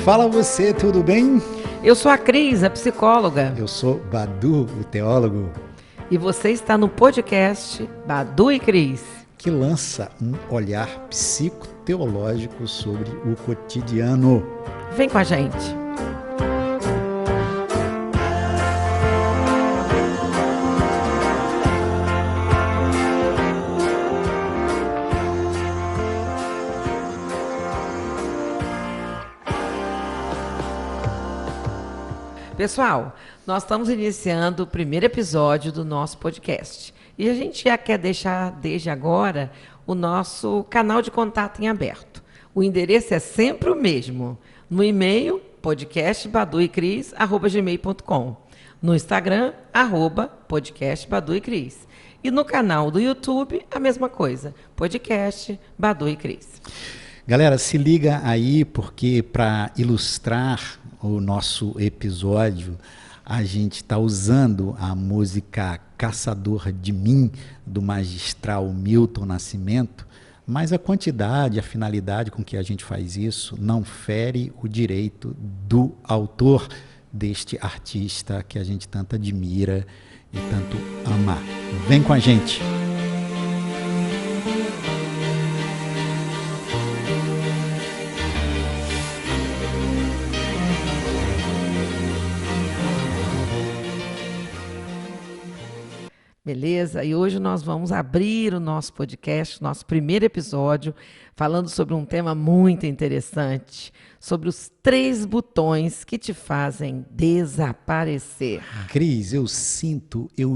Fala você, tudo bem? Eu sou a Cris, a psicóloga. Eu sou Badu, o teólogo. E você está no podcast Badu e Cris, que lança um olhar psicoteológico sobre o cotidiano. Vem com a gente. Pessoal, nós estamos iniciando o primeiro episódio do nosso podcast. E a gente já quer deixar desde agora o nosso canal de contato em aberto. O endereço é sempre o mesmo. No e-mail, podcastbaduicris@gmail.com. No Instagram, @podcastbaduicris. E no canal do YouTube, a mesma coisa. Podcast Badu e Cris. Galera, se liga aí, porque para ilustrar o nosso episódio, a gente está usando a música Caçador de Mim, do magistral Milton Nascimento, mas a quantidade, a finalidade com que a gente faz isso não fere o direito do autor deste artista que a gente tanto admira e tanto ama. Vem com a gente! Beleza? E hoje nós vamos abrir o nosso podcast, nosso primeiro episódio, falando sobre um tema muito interessante, sobre os 3 botões que te fazem desaparecer. Cris, eu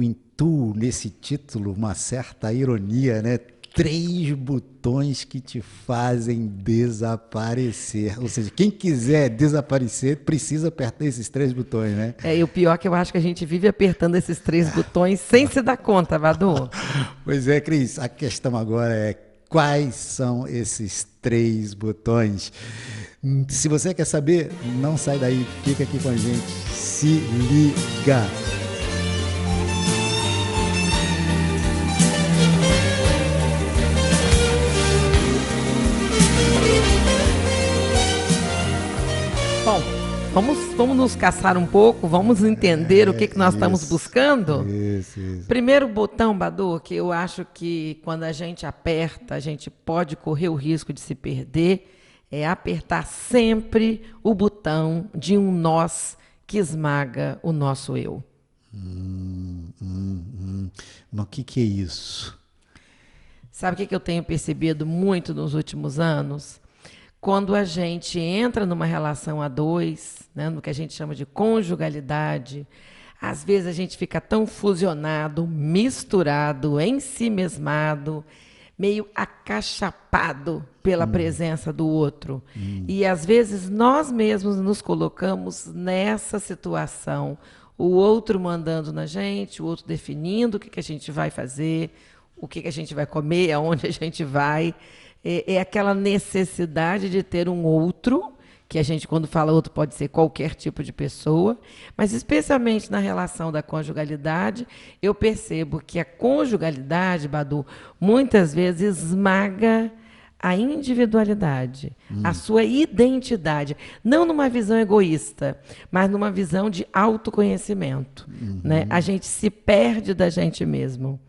intuo nesse título uma certa ironia, né? 3 botões que te fazem desaparecer. Ou seja, quem quiser desaparecer precisa apertar esses 3 botões, né? E o pior é que eu acho que a gente vive apertando esses 3 botões sem se dar conta, Badu. Pois é, Cris, a questão agora é quais são esses 3 botões. Se você quer saber, não sai daí, fica aqui com a gente. Se liga! Bom, vamos nos caçar um pouco, vamos entender o que nós estamos buscando? Isso. Primeiro botão, Badu, que eu acho que quando a gente aperta, a gente pode correr o risco de se perder, é apertar sempre o botão de um nós que esmaga o nosso eu. Mas o que é isso? Sabe o que eu tenho percebido muito nos últimos anos? Quando a gente entra numa relação a 2, né, no que a gente chama de conjugalidade, às vezes a gente fica tão fusionado, misturado, ensimesmado, meio acachapado pela presença do outro. E às vezes nós mesmos nos colocamos nessa situação, o outro mandando na gente, o outro definindo o que a gente vai fazer, o que a gente vai comer, aonde a gente vai. É aquela necessidade de ter um outro, que a gente, quando fala outro, pode ser qualquer tipo de pessoa, mas especialmente na relação da conjugalidade, eu percebo que a conjugalidade, Badu, muitas vezes esmaga a individualidade, a sua identidade, não numa visão egoísta, mas numa visão de autoconhecimento. Né? A gente se perde da gente mesmo.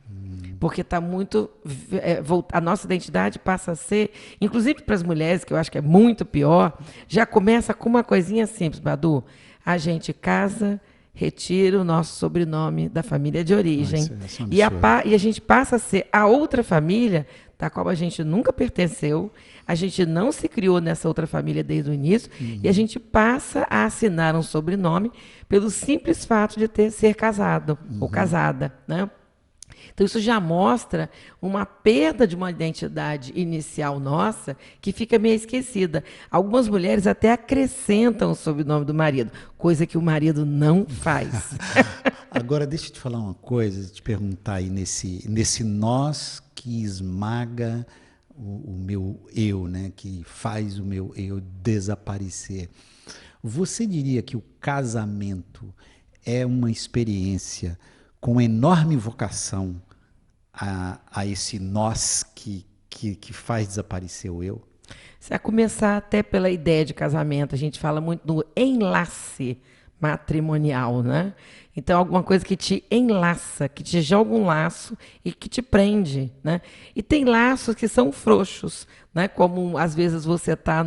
Porque está muito. A nossa identidade passa a ser, inclusive para as mulheres, que eu acho que é muito pior, já começa com uma coisinha simples, Badu. A gente casa, retira o nosso sobrenome da família de origem. E a gente passa a ser a outra família da qual a gente nunca pertenceu, a gente não se criou nessa outra família desde o início, e a gente passa a assinar um sobrenome pelo simples fato de ser casado ou casada, né? Então, isso já mostra uma perda de uma identidade inicial nossa que fica meio esquecida. Algumas mulheres até acrescentam o sobrenome do marido, coisa que o marido não faz. Agora, deixa eu te falar uma coisa, te perguntar aí nesse nós que esmaga o meu eu, né? Que faz o meu eu desaparecer. Você diria que o casamento é uma experiência com enorme vocação a esse nós que faz desaparecer o eu? Você vai começar até pela ideia de casamento. A gente fala muito do enlace matrimonial, né? Então, alguma coisa que te enlaça, que te joga um laço e que te prende, né? E tem laços que são frouxos, né? Como às vezes você está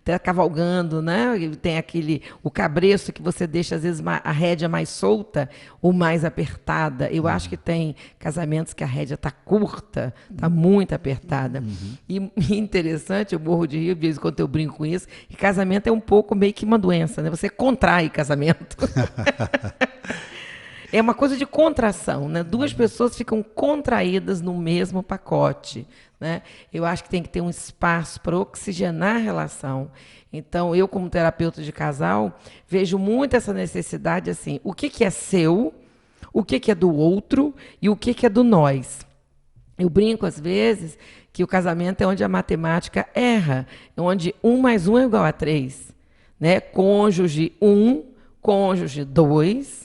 tá cavalgando, né? E tem o cabresto que você deixa às vezes a rédea mais solta ou mais apertada. Eu acho que tem casamentos que a rédea está curta, está muito apertada. E interessante, eu morro de rir, de vez em quando eu brinco com isso, que casamento é um pouco meio que uma doença, né? Você contrai casamento. É uma coisa de contração, né? Duas pessoas ficam contraídas no mesmo pacote, né? Eu acho que tem que ter um espaço para oxigenar a relação. Então, eu, como terapeuta de casal, vejo muito essa necessidade, assim, o que é seu, o que é do outro e o que é do nós. Eu brinco, às vezes, que o casamento é onde a matemática erra, onde 1 mais 1 é igual a 3, né? Cônjuge 1, cônjuge 2,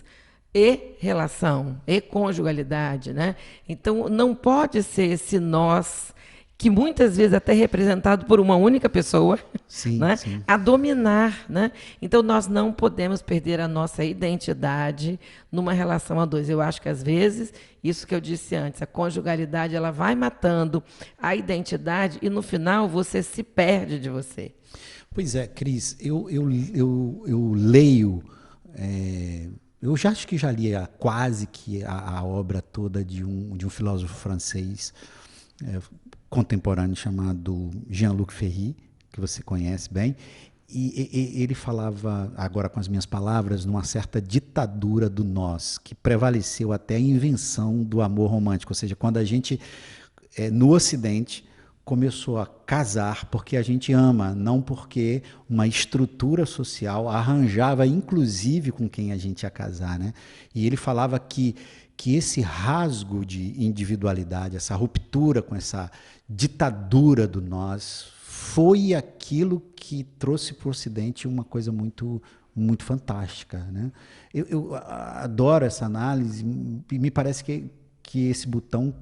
e relação, e conjugalidade, né? Então, não pode ser esse nós, que muitas vezes até é representado por uma única pessoa, Sim, né? sim. A dominar, né? Então, nós não podemos perder a nossa identidade numa relação a dois. Eu acho que, às vezes, isso que eu disse antes, a conjugalidade, ela vai matando a identidade e, no final, você se perde de você. Pois é, Cris, eu leio, eu já acho que já li quase que a obra toda de um filósofo francês contemporâneo chamado Jean-Luc Ferry, que você conhece bem, e ele falava, agora com as minhas palavras, numa certa ditadura do nós, que prevaleceu até a invenção do amor romântico, ou seja, quando a gente, no Ocidente, começou a casar porque a gente ama, não porque uma estrutura social arranjava, inclusive, com quem a gente ia casar, né? E ele falava que esse rasgo de individualidade, essa ruptura com essa ditadura do nós, foi aquilo que trouxe para o Ocidente uma coisa muito, muito fantástica, né? Eu adoro essa análise e me parece que esse botão,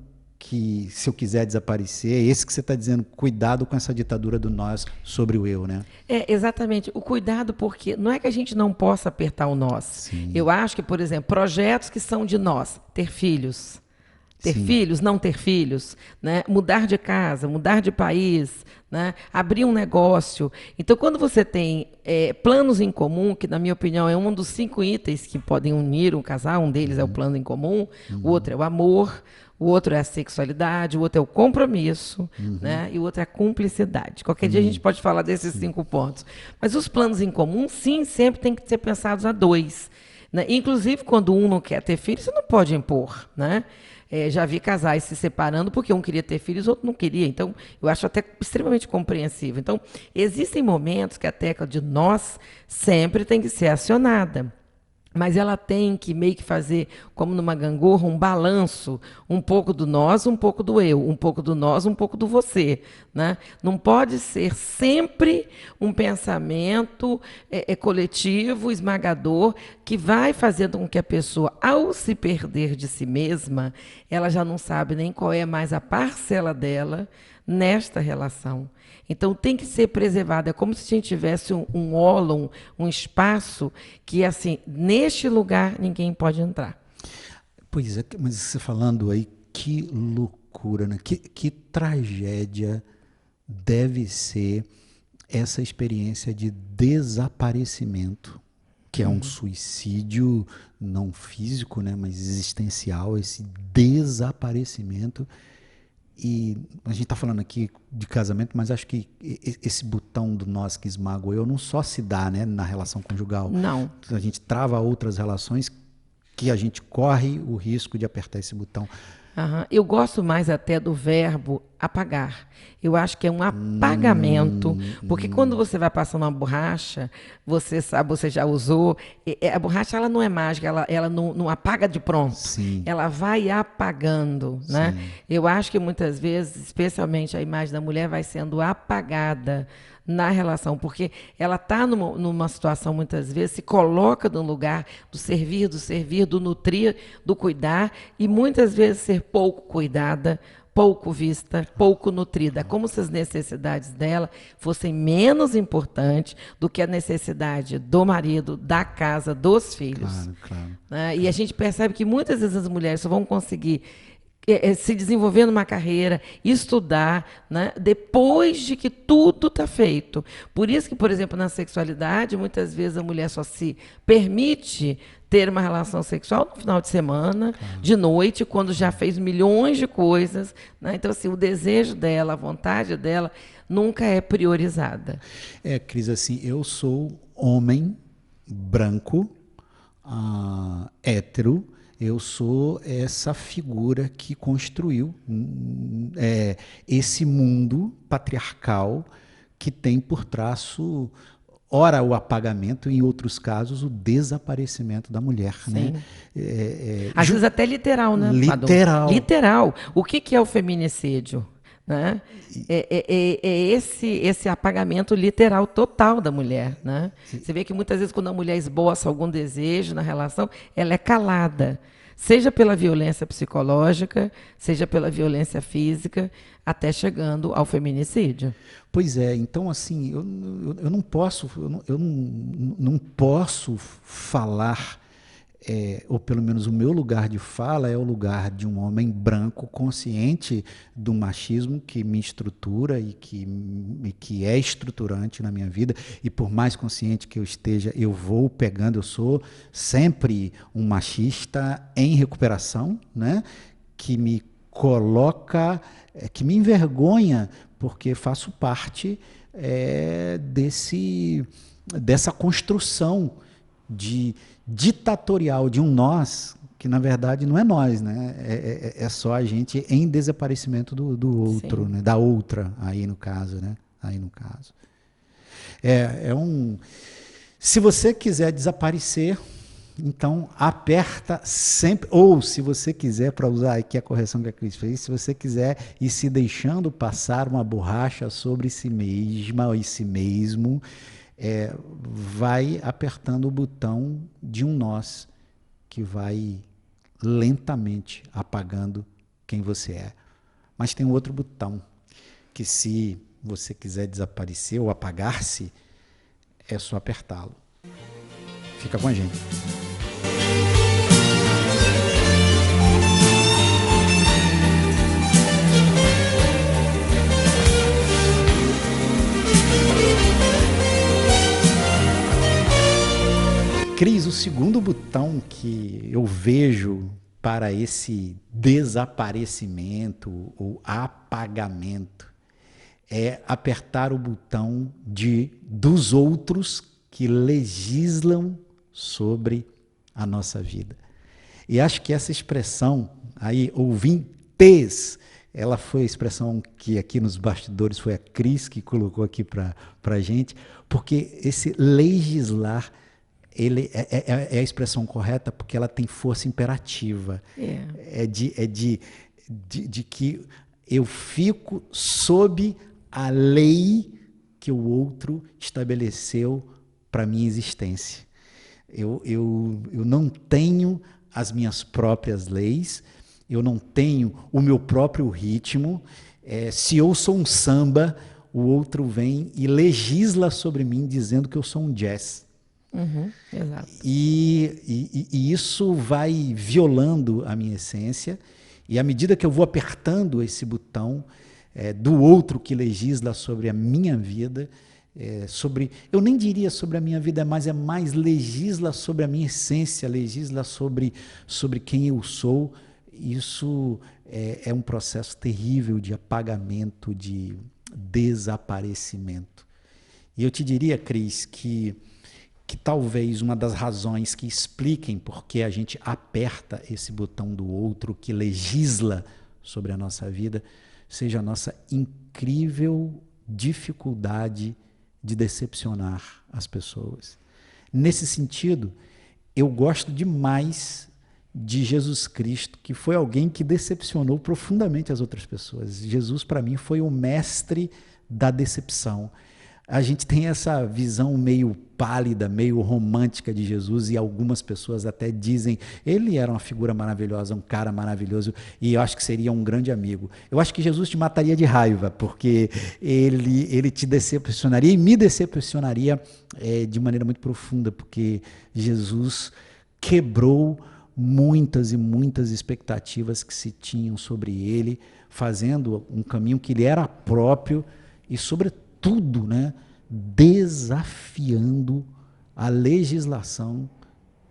que se eu quiser desaparecer, é esse que você está dizendo, cuidado com essa ditadura do nós sobre o eu, né? Exatamente, o cuidado, porque não é que a gente não possa apertar o nós. Sim. Eu acho que, por exemplo, projetos que são de nós, ter filhos, Sim. filhos, não ter filhos, né? Mudar de casa, mudar de país, né? Abrir um negócio. Então, quando você tem planos em comum, que, na minha opinião, é um dos 5 itens que podem unir um casal, um deles é o plano em comum, o outro é o amor, o outro é a sexualidade, o outro é o compromisso, né? E o outro é a cumplicidade. Qualquer dia a gente pode falar desses 5 pontos. Mas os planos em comum, sim, sempre tem que ser pensados a 2. Né? Inclusive, quando um não quer ter filho, você não pode impor, né? Já vi casais se separando porque um queria ter filhos, o outro não queria. Então, eu acho até extremamente compreensível. Então, existem momentos que a tecla de nós sempre tem que ser acionada. Mas ela tem que meio que fazer, como numa gangorra, um balanço, um pouco do nós, um pouco do eu, um pouco do nós, um pouco do você, né? Não pode ser sempre um pensamento coletivo, esmagador, que vai fazendo com que a pessoa, ao se perder de si mesma, ela já não sabe nem qual é mais a parcela dela nesta relação. Então, tem que ser preservado. É como se a gente tivesse um ólon, um espaço que, assim, neste lugar ninguém pode entrar. Pois é, mas você falando aí, que loucura, né? Que tragédia deve ser essa experiência de desaparecimento, que é um suicídio não físico, né, mas existencial, esse desaparecimento. E a gente está falando aqui de casamento, mas acho que esse botão do nós que esmaga o eu não só se dá, né, na relação conjugal. Não. A gente trava outras relações que a gente corre o risco de apertar esse botão. Uhum. Eu gosto mais até do verbo apagar. Eu acho que é um apagamento, porque quando você vai passando uma borracha, você sabe, você já usou, a borracha ela não é mágica, ela não apaga de pronto. Sim. Ela vai apagando, né? Sim. Eu acho que muitas vezes, especialmente a imagem da mulher vai sendo apagada na relação, porque ela está numa situação, muitas vezes, se coloca no lugar do servir, do nutrir, do cuidar, e muitas vezes ser pouco cuidada pouco vista, pouco nutrida, como se as necessidades dela fossem menos importantes do que a necessidade do marido, da casa, dos filhos. Claro, claro. Né? E a gente percebe que muitas vezes as mulheres só vão conseguir se desenvolver numa carreira, estudar, né, depois de que tudo está feito. Por isso que, por exemplo, na sexualidade, muitas vezes a mulher só se permite ter uma relação sexual no final de semana, de noite, quando já fez milhões de coisas. Né? Então, assim, o desejo dela, a vontade dela, nunca é priorizada. Cris, assim, eu sou homem, branco, hétero. Eu sou essa figura que construiu esse mundo patriarcal que tem por traço, ora, o apagamento, em outros casos, o desaparecimento da mulher. Sim. Né? Às vezes até literal, né? Literal. Literal. O que é o feminicídio? Né? Esse apagamento literal total da mulher. Né? Você vê que muitas vezes quando a mulher esboça algum desejo na relação, ela é calada, seja pela violência psicológica, seja pela violência física, até chegando ao feminicídio. Pois é, então assim, eu não posso, eu não posso falar, ou pelo menos o meu lugar de fala é o lugar de um homem branco consciente do machismo que me estrutura e que é estruturante na minha vida, e por mais consciente que eu esteja, eu vou pegando, eu sou sempre um machista em recuperação, né? Que me coloca, que me envergonha, porque faço parte dessa construção ditatorial de um nós, que na verdade não é nós, né? É só a gente em desaparecimento do outro, né? Da outra, aí no caso, né? Se você quiser desaparecer, então aperta sempre, ou se você quiser, para usar aqui a correção que a Cris fez, se você quiser ir se deixando passar uma borracha sobre si mesma ou si mesmo, vai apertando o botão de um nós que vai lentamente apagando quem você é. Mas tem um outro botão que, se você quiser desaparecer ou apagar-se, é só apertá-lo. Fica com a gente. Cris, o segundo botão que eu vejo para esse desaparecimento ou apagamento é apertar o botão dos outros que legislam sobre a nossa vida. E acho que essa expressão aí, ouvintes, ela foi a expressão que aqui nos bastidores foi a Cris que colocou aqui para a gente, porque esse legislar, ele é a expressão correta porque ela tem força imperativa. É de que eu fico sob a lei que o outro estabeleceu para a minha existência. Eu não tenho as minhas próprias leis, eu não tenho o meu próprio ritmo. Se eu sou um samba, o outro vem e legisla sobre mim dizendo que eu sou um jazz. Exato. E isso vai violando a minha essência, e à medida que eu vou apertando esse botão do outro que legisla sobre a minha vida, eu nem diria sobre a minha vida, mas é mais legisla sobre a minha essência, legisla sobre quem eu sou. Isso é um processo terrível de apagamento, de desaparecimento. E eu te diria, Cris, que talvez uma das razões que expliquem por que a gente aperta esse botão do outro que legisla sobre a nossa vida seja a nossa incrível dificuldade de decepcionar as pessoas. Nesse sentido, eu gosto demais de Jesus Cristo, que foi alguém que decepcionou profundamente as outras pessoas. Jesus, para mim, foi o mestre da decepção. A gente tem essa visão meio pálida, meio romântica de Jesus, e algumas pessoas até dizem ele era uma figura maravilhosa, um cara maravilhoso, e eu acho que seria um grande amigo. Eu acho que Jesus te mataria de raiva, porque ele te decepcionaria e me decepcionaria de maneira muito profunda, porque Jesus quebrou muitas e muitas expectativas que se tinham sobre ele, fazendo um caminho que lhe era próprio e, sobretudo, né, desafiando a legislação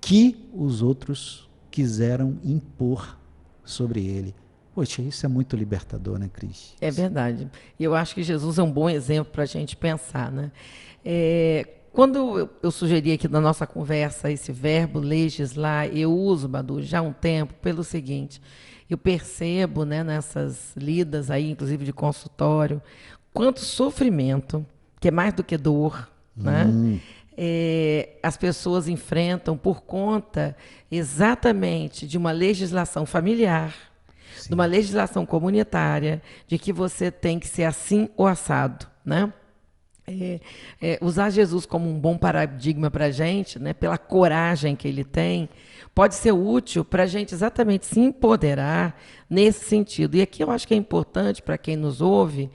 que os outros quiseram impor sobre ele. Poxa, isso é muito libertador, né, Cris? É verdade. E eu acho que Jesus é um bom exemplo para a gente pensar, né? Quando eu sugeri aqui na nossa conversa esse verbo legislar, eu uso, Badu, já há um tempo, pelo seguinte: eu percebo, né, nessas lidas aí, inclusive de consultório, quanto sofrimento, que é mais do que dor, né? As pessoas enfrentam por conta exatamente de uma legislação familiar, de uma legislação comunitária, de que você tem que ser assim ou assado, né? Usar Jesus como um bom paradigma para a gente, né, pela coragem que ele tem, pode ser útil para a gente exatamente se empoderar nesse sentido. E aqui eu acho que é importante para quem nos ouve,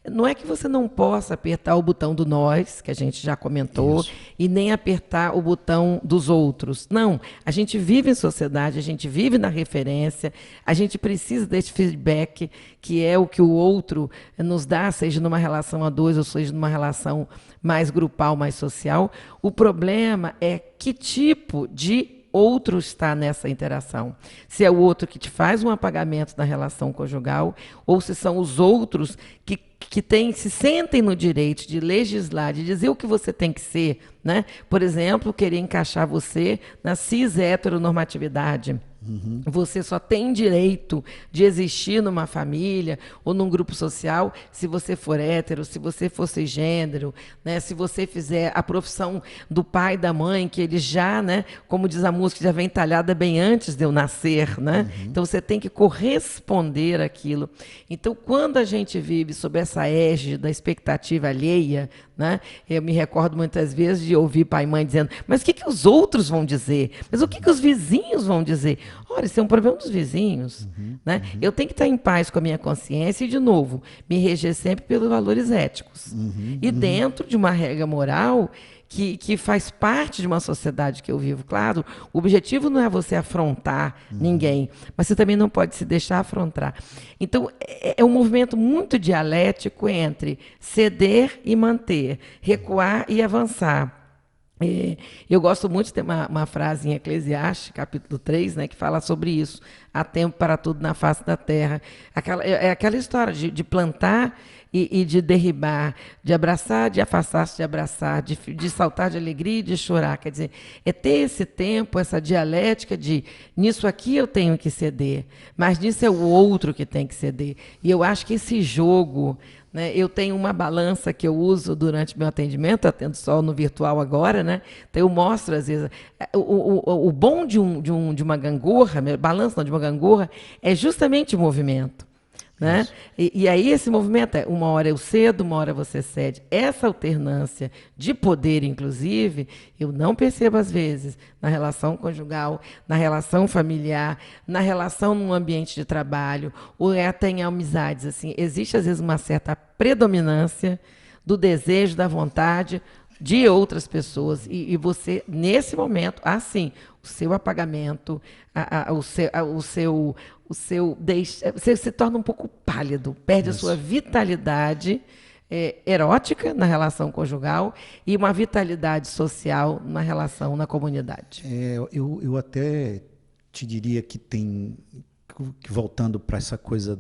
não é que você não possa apertar o botão do nós, que a gente já comentou, isso, e nem apertar o botão dos outros. Não, a gente vive em sociedade, a gente vive na referência, a gente precisa desse feedback, que é o que o outro nos dá, seja numa relação a dois, ou seja numa relação mais grupal, mais social. O problema é que tipo de outro está nessa interação. Se é o outro que te faz um apagamento na relação conjugal, ou se são os outros que se sentem no direito de legislar, de dizer o que você tem que ser, né? Por exemplo, querer encaixar você na cis-heteronormatividade. Você só tem direito de existir numa família ou num grupo social se você for hétero, se você for cisgênero, né? Se você fizer a profissão do pai e da mãe, que eles já, né, como diz a música, já vem talhada bem antes de eu nascer, né? Então você tem que corresponder àquilo. Então, quando a gente vive sob essa égide da expectativa alheia, né? Eu me recordo muitas vezes de ouvir pai e mãe dizendo: mas o que os outros vão dizer? Mas o que os vizinhos vão dizer? Ora, isso é um problema dos vizinhos. Né? Eu tenho que estar em paz com a minha consciência e, de novo, me reger sempre pelos valores éticos. E dentro de uma regra moral que faz parte de uma sociedade que eu vivo. Claro, o objetivo não é você afrontar ninguém, mas você também não pode se deixar afrontar. Então, é um movimento muito dialético entre ceder e manter, recuar e avançar. Eu gosto muito de ter uma frase em Eclesiastes, capítulo 3, né, que fala sobre isso. Há tempo para tudo na face da terra. Aquela história de plantar e de derribar, de abraçar, de afastar-se, de abraçar, de saltar de alegria e de chorar. Quer dizer, é ter esse tempo, essa dialética de nisso aqui eu tenho que ceder, mas nisso é o outro que tem que ceder. E eu acho que esse jogo, né, eu tenho uma balança que eu uso durante meu atendimento, atendo só no virtual agora, né? Então eu mostro, às vezes, o bom de uma gangorra, balança não, de uma gangorra, é justamente o movimento. Né? E aí esse movimento é uma hora eu cedo, uma hora você cede. Essa alternância de poder, inclusive, eu não percebo às vezes na relação conjugal, na relação familiar, na relação num ambiente de trabalho, ou até em amizades. Assim, existe às vezes uma certa predominância do desejo, da vontade de outras pessoas. E você, nesse momento, assim, o seu apagamento, você se torna um pouco pálido, perde a sua vitalidade erótica na relação conjugal e uma vitalidade social na relação na comunidade. Eu até te diria que voltando para essa coisa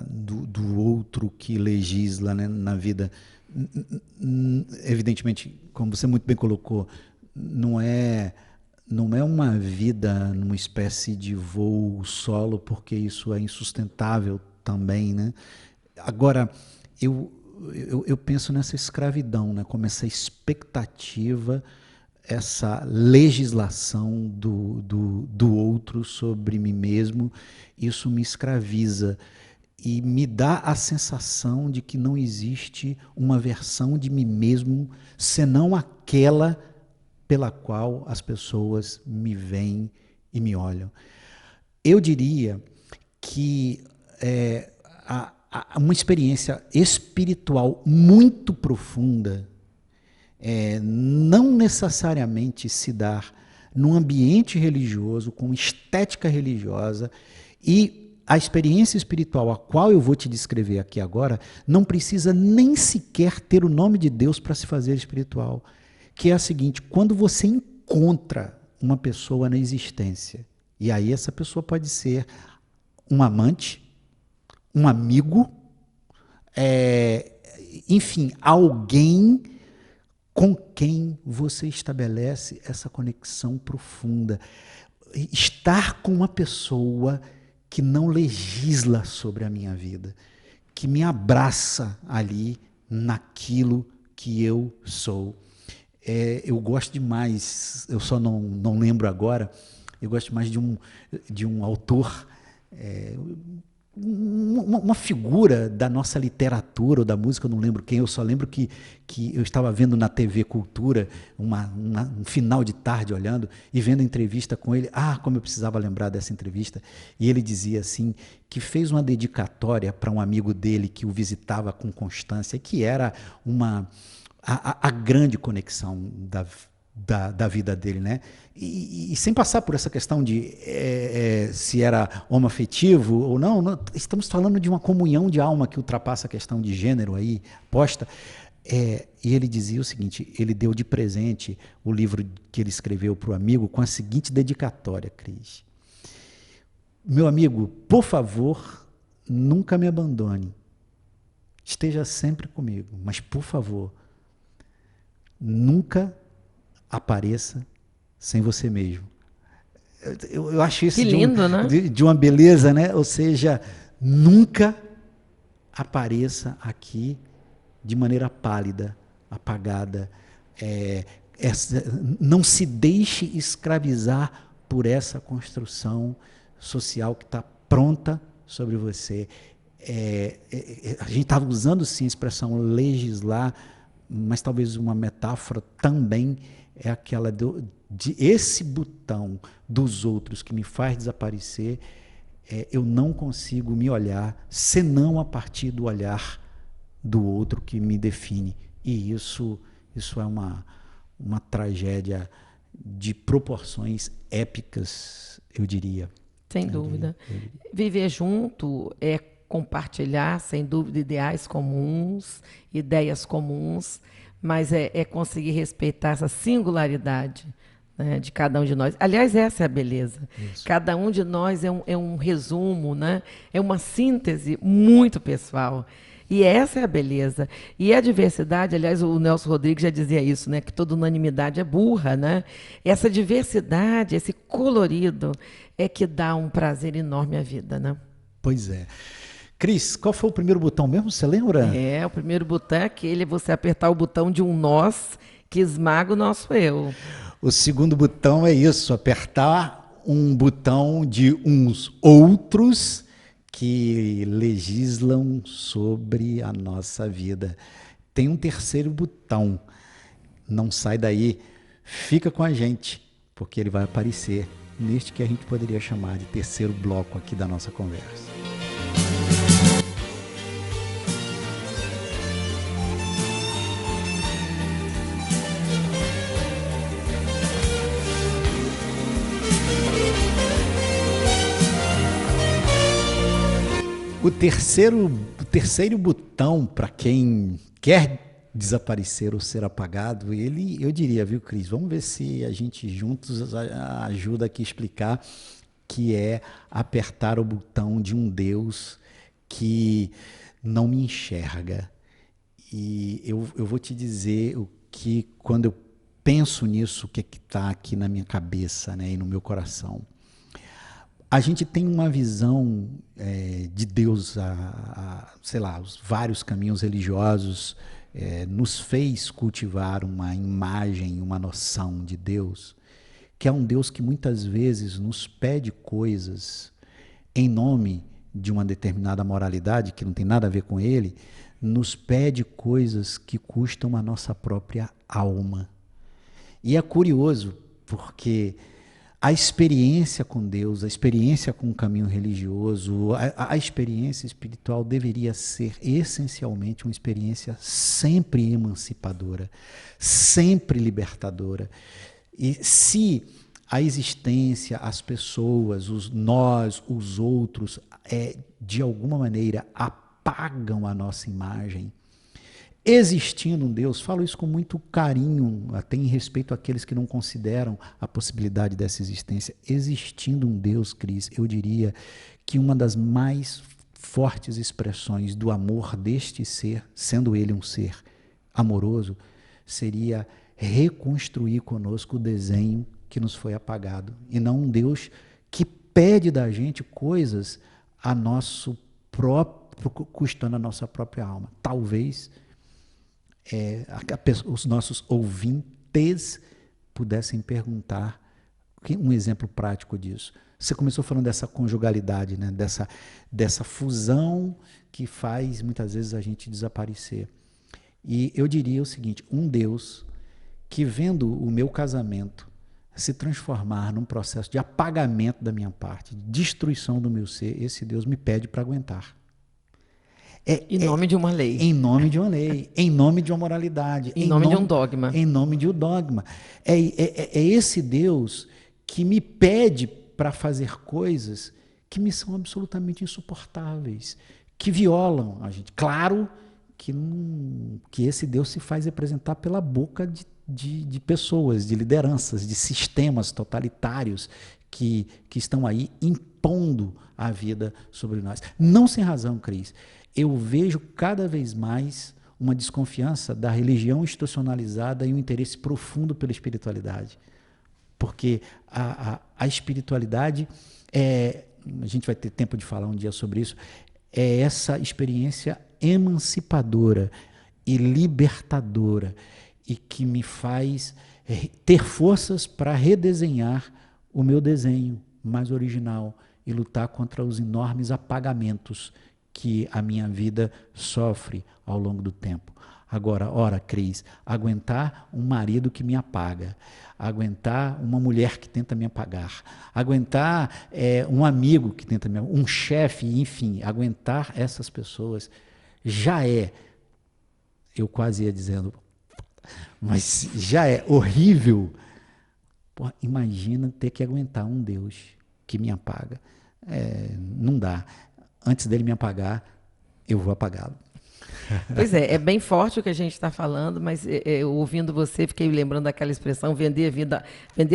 do outro que legisla, né, na vida, evidentemente, como você muito bem colocou, não é uma vida numa espécie de voo solo, porque isso é insustentável também, né? Agora, eu penso nessa escravidão, né? Como essa expectativa, essa legislação do outro sobre mim mesmo, isso me escraviza. e me dá a sensação de que não existe uma versão de mim mesmo senão aquela pela qual as pessoas me veem e me olham. Eu diria que uma experiência espiritual muito profunda não necessariamente se dar num ambiente religioso, com estética religiosa, e a experiência espiritual a qual eu vou te descrever aqui agora não precisa nem sequer ter o nome de Deus para se fazer espiritual, que é a seguinte: quando você encontra uma pessoa na existência, e aí essa pessoa pode ser um amante, um amigo, enfim, alguém com quem você estabelece essa conexão profunda. Estar com uma pessoa que não legisla sobre a minha vida, que me abraça ali naquilo que eu sou. Eu gosto demais, eu só não lembro agora, eu gosto mais de um autor, uma figura da nossa literatura ou da música, eu não lembro quem, eu só lembro que eu estava vendo na TV Cultura, um final de tarde olhando e vendo a entrevista com ele. Como eu precisava lembrar dessa entrevista. E ele dizia assim, que fez uma dedicatória para um amigo dele que o visitava com constância, que era a grande conexão da vida dele, né? E sem passar por essa questão de se era homoafetivo ou não, estamos falando de uma comunhão de alma que ultrapassa a questão de gênero aí posta. E ele dizia o seguinte: ele deu de presente o livro que ele escreveu para o amigo com a seguinte dedicatória, Cris: meu amigo, por favor, nunca me abandone, esteja sempre comigo, mas por favor, nunca apareça sem você mesmo. Eu acho isso que lindo, né? de uma beleza, né? Ou seja, nunca apareça aqui de maneira pálida, apagada. Não se deixe escravizar por essa construção social que está pronta sobre você. A gente estava usando sim a expressão legislar, mas talvez uma metáfora também é aquela de esse botão dos outros que me faz desaparecer. Eu não consigo me olhar senão a partir do olhar do outro que me define. E isso é uma tragédia de proporções épicas, eu diria. Sem dúvida. Viver junto é compartilhar, sem dúvida, ideais comuns, ideias comuns, mas é conseguir respeitar essa singularidade, né, de cada um de nós. Aliás, essa é a beleza. Isso. Cada um de nós é um resumo, né? É uma síntese muito pessoal. E essa é a beleza. E a diversidade, aliás, o Nelson Rodrigues já dizia isso, né? Que toda unanimidade é burra, né? Essa diversidade, esse colorido, é que dá um prazer enorme à vida, né? Pois é. Cris, qual foi o primeiro botão mesmo? Você lembra? O primeiro botão é aquele, você apertar o botão de um nós que esmaga o nosso eu. O segundo botão é isso, apertar um botão de uns outros que legislam sobre a nossa vida. Tem um terceiro botão, não sai daí, fica com a gente, porque ele vai aparecer neste que a gente poderia chamar de terceiro bloco aqui da nossa conversa. O terceiro botão, para quem quer desaparecer ou ser apagado, eu diria, viu, Cris? Vamos ver se a gente juntos ajuda aqui a explicar, que é apertar o botão de um Deus que não me enxerga. E eu vou te dizer o que, quando eu penso nisso, o que está aqui na minha cabeça, né, e no meu coração. A gente tem uma visão de Deus, sei lá, os vários caminhos religiosos nos fez cultivar uma imagem, uma noção de Deus, que é um Deus que muitas vezes nos pede coisas em nome de uma determinada moralidade, que não tem nada a ver com ele, nos pede coisas que custam a nossa própria alma. E é curioso, porque a experiência com Deus, a experiência com o caminho religioso, a experiência espiritual deveria ser essencialmente uma experiência sempre emancipadora, sempre libertadora. E se a existência, as pessoas, nós, os outros, de alguma maneira apagam a nossa imagem, existindo um Deus, falo isso com muito carinho, até em respeito àqueles que não consideram a possibilidade dessa existência. Existindo um Deus, Cris, eu diria que uma das mais fortes expressões do amor deste ser, sendo ele um ser amoroso, seria reconstruir conosco o desenho que nos foi apagado. E não um Deus que pede da gente coisas a nosso próprio, custando a nossa própria alma. Talvez os nossos ouvintes pudessem perguntar um exemplo prático disso. Você começou falando dessa conjugalidade, né? dessa fusão que faz muitas vezes a gente desaparecer. E eu diria o seguinte, um Deus que vendo o meu casamento se transformar num processo de apagamento da minha parte, de destruição do meu ser, esse Deus me pede para aguentar. Em nome de uma lei. Em nome de uma lei, em nome de uma moralidade. Em nome de um dogma. Em nome de um dogma. É esse Deus que me pede para fazer coisas que me são absolutamente insuportáveis, que violam a gente. Claro que esse Deus se faz representar pela boca de pessoas, de lideranças, de sistemas totalitários que estão aí impondo a vida sobre nós. Não sem razão, Cris. Eu vejo cada vez mais uma desconfiança da religião institucionalizada e um interesse profundo pela espiritualidade. Porque a espiritualidade, a gente vai ter tempo de falar um dia sobre isso, é essa experiência emancipadora e libertadora e que me faz ter forças para redesenhar o meu desenho mais original e lutar contra os enormes apagamentos que a minha vida sofre ao longo do tempo. Agora, ora, Cris, aguentar um marido que me apaga, aguentar uma mulher que tenta me apagar, aguentar um amigo que tenta me apagar, um chefe, enfim, aguentar essas pessoas já eu quase ia dizendo, mas já é horrível. Pô, imagina ter que aguentar um Deus que me apaga. Não dá. Antes dele me apagar, eu vou apagá-lo. Pois é bem forte o que a gente está falando, mas eu, ouvindo você, fiquei lembrando daquela expressão, vender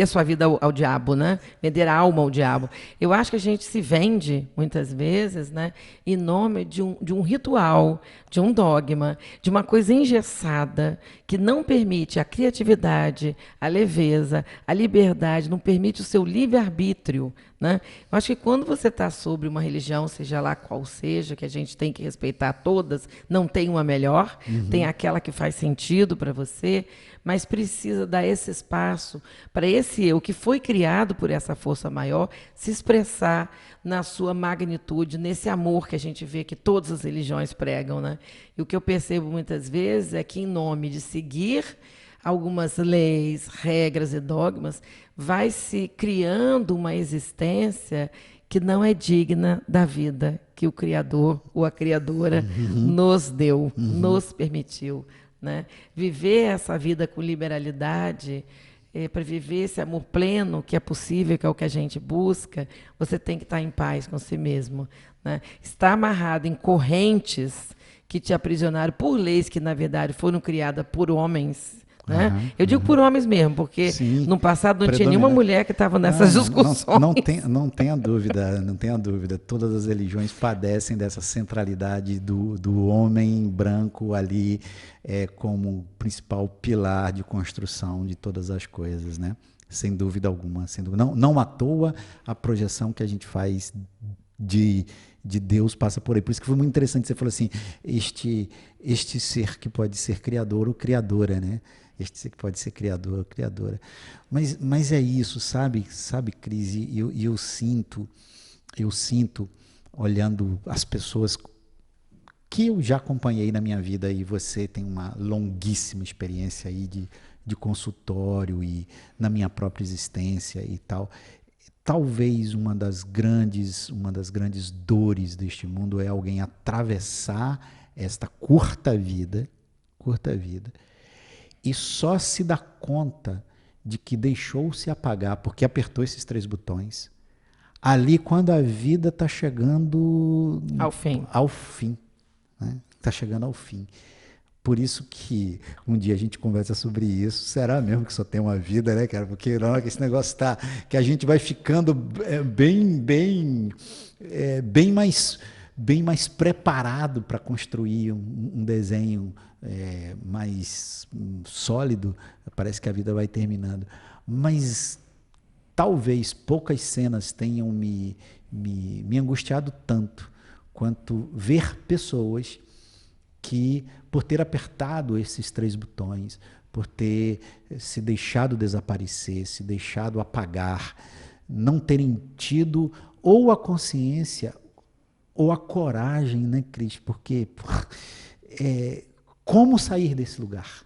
a sua vida ao diabo, né? Vender a alma ao diabo. Eu acho que a gente se vende, muitas vezes, né, em nome de um ritual, de um dogma, de uma coisa engessada, que não permite a criatividade, a leveza, a liberdade, não permite o seu livre-arbítrio, né? Eu acho que quando você está sobre uma religião, seja lá qual seja, que a gente tem que respeitar todas, não tem uma melhor, tem aquela que faz sentido para você, mas precisa dar esse espaço para esse eu, que foi criado por essa força maior, se expressar na sua magnitude, nesse amor que a gente vê que todas as religiões pregam, né? E o que eu percebo muitas vezes é que, em nome de seguir algumas leis, regras e dogmas, vai se criando uma existência que não é digna da vida que o Criador ou a Criadora nos deu, nos permitiu, né? Viver essa vida com liberalidade, para viver esse amor pleno que é possível, que é o que a gente busca, você tem que estar em paz com si mesmo, né? Estar amarrado em correntes que te aprisionaram por leis que, na verdade, foram criadas por homens, né? Eu digo por homens mesmo, porque Sim, no passado não tinha nenhuma mulher que estava nessas discussões. Não tenha dúvida, não tenha dúvida. Todas as religiões padecem dessa centralidade do homem branco ali como principal pilar de construção de todas as coisas, né? Sem dúvida alguma. Sem dúvida. Não à toa a projeção que a gente faz de Deus passa por aí. Por isso que foi muito interessante, você falou assim, este ser que pode ser criador ou criadora, né? Este ser que pode ser criador ou criadora. Mas é isso, sabe, Cris? E eu sinto olhando as pessoas que eu já acompanhei na minha vida, e você tem uma longuíssima experiência aí de consultório e na minha própria existência e tal. Talvez uma das grandes dores deste mundo é alguém atravessar esta curta vida, e só se dá conta de que deixou-se apagar porque apertou esses 3 botões ali quando a vida está chegando ao fim, né? Está chegando ao fim. Por isso que um dia a gente conversa sobre isso. Será mesmo que só tem uma vida, né, cara? Porque na hora que esse negócio tá, que a gente vai ficando bem mais preparado para construir um desenho mais sólido, parece que a vida vai terminando. Mas talvez poucas cenas tenham me angustiado tanto quanto ver pessoas que, por ter apertado esses 3 botões, por ter se deixado desaparecer, se deixado apagar, não terem tido ou a consciência ou a coragem, né, Cris? Porque como sair desse lugar?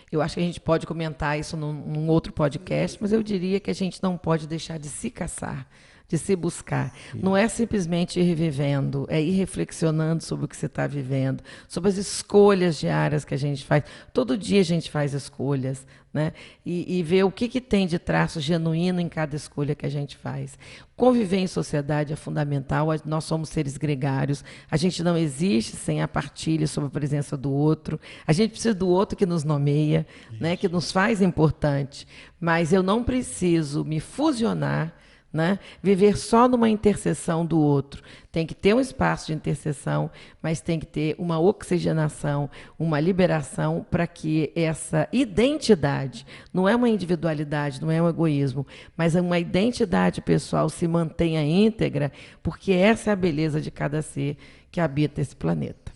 Eu acho que a gente pode comentar isso num outro podcast, mas eu diria que a gente não pode deixar de se caçar, de se buscar. Sim. Não é simplesmente ir revivendo, é ir reflexionando sobre o que você está vivendo, sobre as escolhas diárias que a gente faz. Todo dia a gente faz escolhas, né? E ver o que tem de traço genuíno em cada escolha que a gente faz. Conviver em sociedade é fundamental, nós somos seres gregários, a gente não existe sem a partilha sobre a presença do outro, a gente precisa do outro que nos nomeia, né? Que nos faz importante, mas eu não preciso me fusionar, né? Viver só numa interseção do outro. Tem que ter um espaço de interseção, mas tem que ter uma oxigenação, uma liberação para que essa identidade, não é uma individualidade, não é um egoísmo, mas é uma identidade pessoal se mantenha íntegra, porque essa é a beleza de cada ser que habita esse planeta.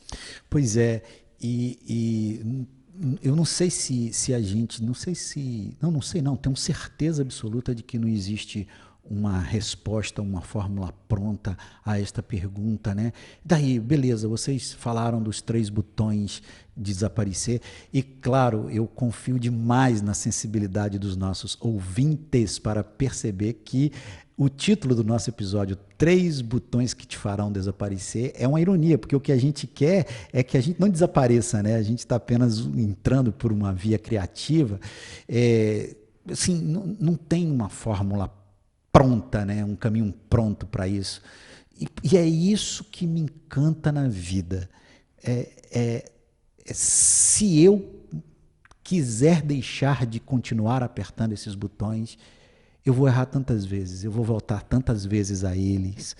Pois é, e eu não sei se a gente, não sei não, tenho certeza absoluta de que não existe uma resposta, uma fórmula pronta a esta pergunta, né? Daí, beleza, vocês falaram dos 3 botões de desaparecer, e claro, eu confio demais na sensibilidade dos nossos ouvintes para perceber que o título do nosso episódio, 3 botões que te farão desaparecer, é uma ironia, porque o que a gente quer é que a gente não desapareça, né? A gente está apenas entrando por uma via criativa. Assim, não tem uma fórmula pronta, né? Um caminho pronto para isso. E é isso que me encanta na vida. Se eu quiser deixar de continuar apertando esses botões, eu vou errar tantas vezes, eu vou voltar tantas vezes a eles,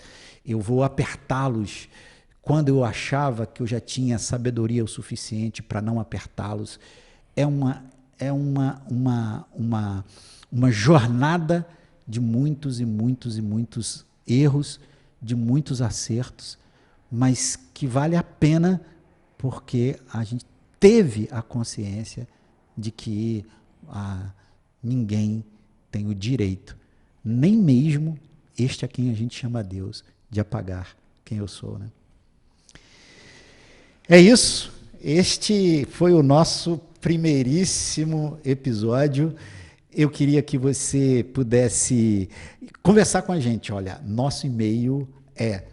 eu vou apertá-los quando eu achava que eu já tinha sabedoria o suficiente para não apertá-los. É uma jornada de muitos e muitos e muitos erros, de muitos acertos, mas que vale a pena porque a gente teve a consciência de que ninguém tem o direito, nem mesmo este a quem a gente chama Deus, de apagar quem eu sou, né? É isso. Este foi o nosso primeiríssimo episódio. Eu queria que você pudesse conversar com a gente. Olha, nosso e-mail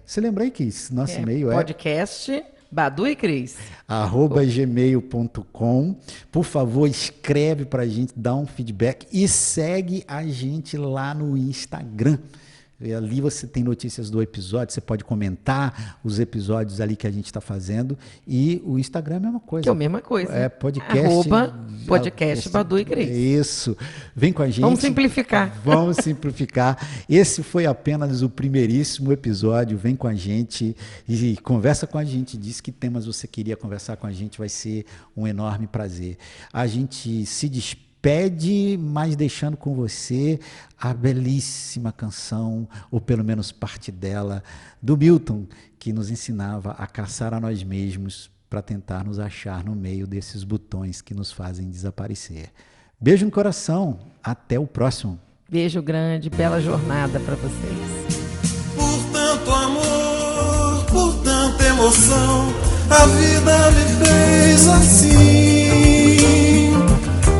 Você lembra aí, Cris? Nosso e-mail podcast Badu e Cris @gmail.com. Por favor, escreve para a gente, dá um feedback e segue a gente lá no Instagram. Ali você tem notícias do episódio, você pode comentar os episódios ali que a gente está fazendo. E o Instagram é a mesma coisa. Que é a mesma coisa. É podcast. @podcast Badu e Cris. Isso. Vem com a gente. Vamos simplificar. Vamos simplificar. Esse foi apenas o primeiríssimo episódio. Vem com a gente e conversa com a gente. Diz que temas você queria conversar com a gente. Vai ser um enorme prazer. A gente se despede, mas deixando com você a belíssima canção, ou pelo menos parte dela, do Milton, que nos ensinava a caçar a nós mesmos para tentar nos achar no meio desses botões que nos fazem desaparecer. Beijo no coração, até o próximo. Beijo grande, bela jornada para vocês. Por tanto amor emoção, a vida me fez assim.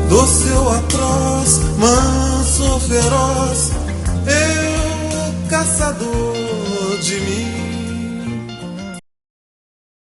Doce ou atroz, manso ou feroz, eu, caçador,